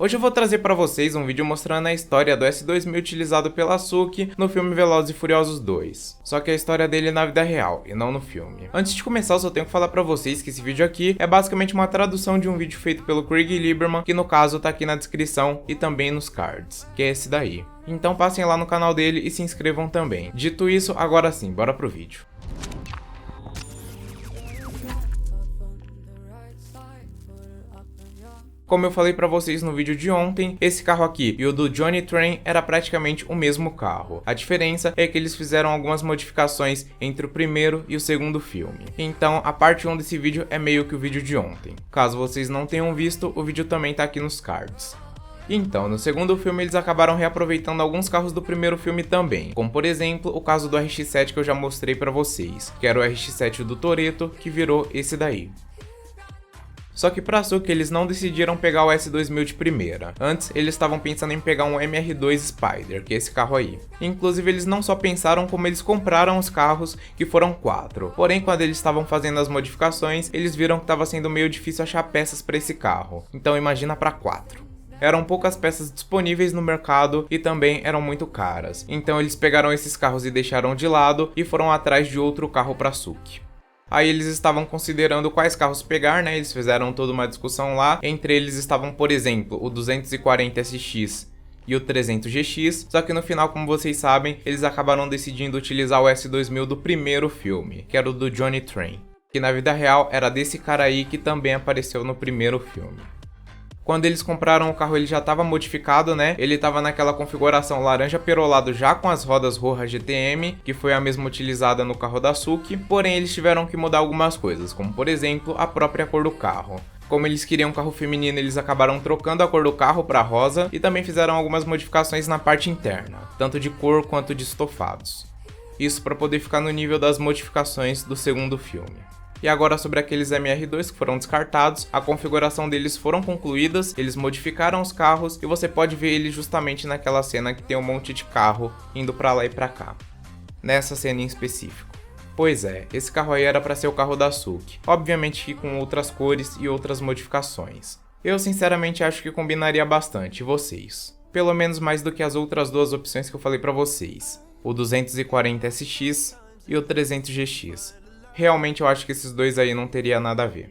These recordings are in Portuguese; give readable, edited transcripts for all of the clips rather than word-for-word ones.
Hoje eu vou trazer pra vocês um vídeo mostrando a história do S2000 utilizado pela Suki no filme Velozes e Furiosos 2. Só que a história dele é na vida real, e não no filme. Antes de começar, eu só tenho que falar pra vocês que esse vídeo aqui é basicamente uma tradução de um vídeo feito pelo Craig Lieberman, que no caso tá aqui na descrição e também nos cards, que é esse daí. Então passem lá no canal dele e se inscrevam também. Dito isso, agora sim, bora pro vídeo. Como eu falei pra vocês no vídeo de ontem, esse carro aqui e o do Johnny Train era praticamente o mesmo carro. A diferença é que eles fizeram algumas modificações entre o primeiro e o segundo filme. Então, a parte 1 desse vídeo é meio que o vídeo de ontem. Caso vocês não tenham visto, o vídeo também tá aqui nos cards. Então, no segundo filme eles acabaram reaproveitando alguns carros do primeiro filme também, como por exemplo o caso do RX-7 que eu já mostrei pra vocês, que era o RX-7 do Toretto, que virou esse daí. Só que pra Suki eles não decidiram pegar o S2000 de primeira. Antes, eles estavam pensando em pegar um MR2 Spider, que é esse carro aí. Inclusive, eles não só pensaram, como eles compraram os carros, que foram 4. Porém, quando eles estavam fazendo as modificações, eles viram que estava sendo meio difícil achar peças para esse carro. Então imagina para 4. Eram poucas peças disponíveis no mercado e também eram muito caras. Então eles pegaram esses carros e deixaram de lado e foram atrás de outro carro para Suki. Aí eles estavam considerando quais carros pegar, né? Eles fizeram toda uma discussão lá. Entre eles estavam, por exemplo, o 240 SX e o 300 GX. Só que no final, como vocês sabem, eles acabaram decidindo utilizar o S2000 do primeiro filme, que era o do Johnny Train, que na vida real era desse cara aí que também apareceu no primeiro filme. Quando eles compraram o carro, ele já estava modificado, né? Ele estava naquela configuração laranja perolado já com as rodas Roja GTM, que foi a mesma utilizada no carro da Suki. Porém, eles tiveram que mudar algumas coisas, como por exemplo, a própria cor do carro. Como eles queriam um carro feminino, eles acabaram trocando a cor do carro para rosa e também fizeram algumas modificações na parte interna, tanto de cor quanto de estofados. Isso para poder ficar no nível das modificações do segundo filme. E agora sobre aqueles MR2 que foram descartados, a configuração deles foram concluídas, eles modificaram os carros e você pode ver eles justamente naquela cena que tem um monte de carro indo pra lá e pra cá. Nessa cena em específico. Pois é, esse carro aí era pra ser o carro da Suki, obviamente que com outras cores e outras modificações. Eu sinceramente acho que combinaria bastante, e vocês? Pelo menos mais do que as outras duas opções que eu falei pra vocês, o 240 SX e o 300 GX. Realmente eu acho que esses dois aí não teria nada a ver.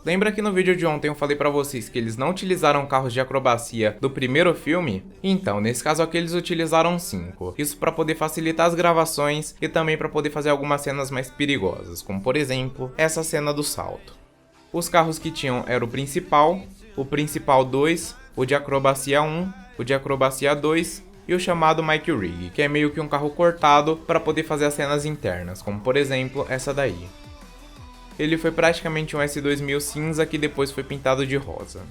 Lembra que no vídeo de ontem eu falei pra vocês que eles não utilizaram carros de acrobacia do primeiro filme? Então, nesse caso aqui eles utilizaram 5. Isso pra poder facilitar as gravações e também pra poder fazer algumas cenas mais perigosas, como por exemplo, essa cena do salto. Os carros que tinham era o Principal 2, o de acrobacia 1, o de acrobacia 2 e o chamado Mike Rig, que é meio que um carro cortado para poder fazer as cenas internas, como por exemplo essa daí. Ele foi praticamente um S2000 cinza que depois foi pintado de rosa.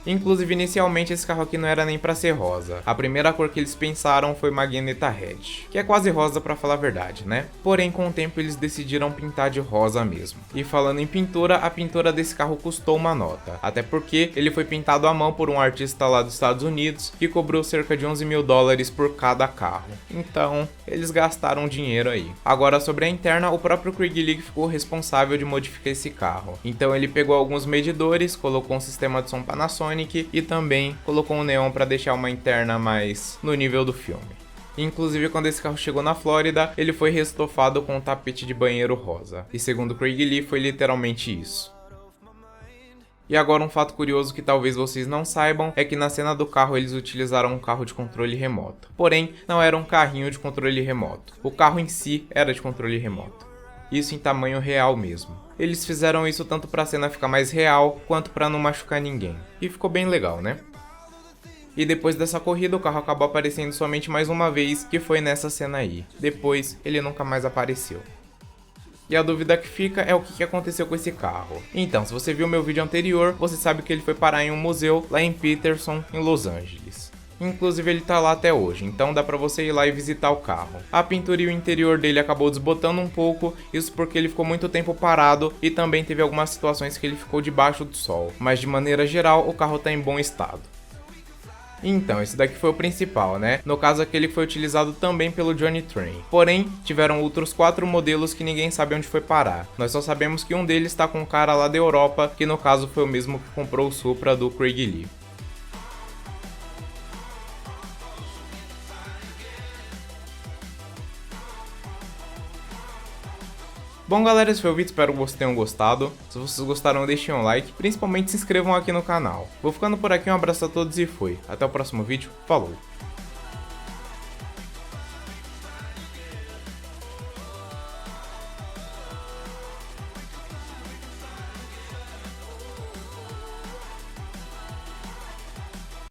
Inclusive, inicialmente esse carro aqui não era nem pra ser rosa. A primeira cor que eles pensaram foi Magenta Red, que é quase rosa pra falar a verdade, né? Porém, com o tempo eles decidiram pintar de rosa mesmo. E falando em pintura, a pintura desse carro custou uma nota. Até porque ele foi pintado à mão por um artista lá dos Estados Unidos, que cobrou cerca de 11 mil dólares por cada carro. Então, eles gastaram dinheiro aí. Agora, sobre a interna, o próprio Craig League ficou responsável de modificar esse carro. Então ele pegou alguns medidores, colocou um sistema de som Panasonic, e também colocou um neon para deixar uma interna mais no nível do filme. Inclusive, quando esse carro chegou na Flórida, ele foi restofado com um tapete de banheiro rosa. E segundo Craig Lee, foi literalmente isso. E agora um fato curioso que talvez vocês não saibam é que na cena do carro eles utilizaram um carro de controle remoto. Porém, não era um carrinho de controle remoto. O carro em si era de controle remoto. Isso em tamanho real mesmo. Eles fizeram isso tanto pra cena ficar mais real, quanto pra não machucar ninguém. E ficou bem legal, né? E depois dessa corrida o carro acabou aparecendo somente mais uma vez, que foi nessa cena aí. Depois, ele nunca mais apareceu. E a dúvida que fica é o que aconteceu com esse carro. Então, se você viu meu vídeo anterior, você sabe que ele foi parar em um museu lá em Peterson, em Los Angeles. Inclusive ele tá lá até hoje, então dá pra você ir lá e visitar o carro. A pintura e o interior dele acabou desbotando um pouco, isso porque ele ficou muito tempo parado e também teve algumas situações que ele ficou debaixo do sol. Mas de maneira geral, o carro tá em bom estado. Então, esse daqui foi o principal, né? No caso, aquele foi utilizado também pelo Johnny Train. Porém, tiveram outros 4 modelos que ninguém sabe onde foi parar. Nós só sabemos que um deles tá com um cara lá da Europa, que no caso foi o mesmo que comprou o Supra do Craig Lee. Bom galera, esse foi o vídeo, espero que vocês tenham gostado. Se vocês gostaram, deixem um like, principalmente se inscrevam aqui no canal. Vou ficando por aqui, um abraço a todos e fui. Até o próximo vídeo, falou!